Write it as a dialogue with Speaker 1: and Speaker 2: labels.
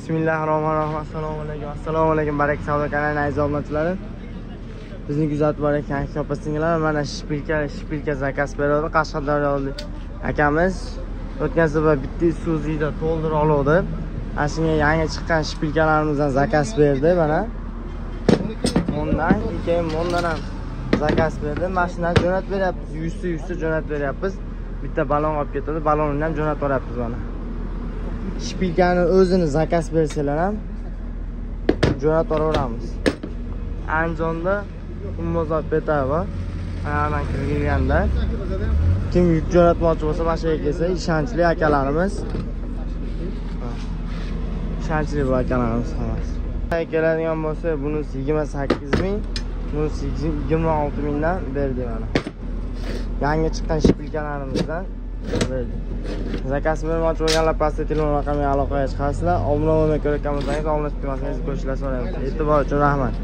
Speaker 1: Bismillahirrohmanirrohim. Assalomu alaykum. Baraka savdo kanalining aziz obunachilarim. Bizni kuzatib borayotgan opa-singillar mana shpilka zakaz berdi. Qashqadaryolik akamiz o'tgan safar bitta Isuzu'da to'ldirib oldi. Ashunga yangi chiqqan shpilkalarimizdan zakaz berdi mana. Ondan keyin bundan ham zakaz berdi. Mashinani jo'natib beryapmiz. 100 ta jo'natib beryapmiz. Bitta balon olib ketadi. Balonni ham jo'natib beryapmiz mana. Shpilkani o'zini zakaz bersalar ham jo'natib yuboramiz. Andijonda Ummozod Betava aynan kirganda kim yuk jo'natmoqchi bo'lsa, mana shu yerga kelsa, ishonchli akalarimiz. Ishonchli bu akalarimiz hammasi. Keladigan bo'lsa, bunisi 28 ming, bunisi 26 mingdan berdi mana. Yangi chiqqan shpilkalarimizdan berdi. Zakaz bermoqchi bo'lganlar pastda telefon raqamiga aloqaga chiqasizlar. Obuna bo'lmay ko'rayotgan bo'lsangiz, obuna qilmasangiz ko'rishlar so'raymiz. E'tibor uchun rahmat.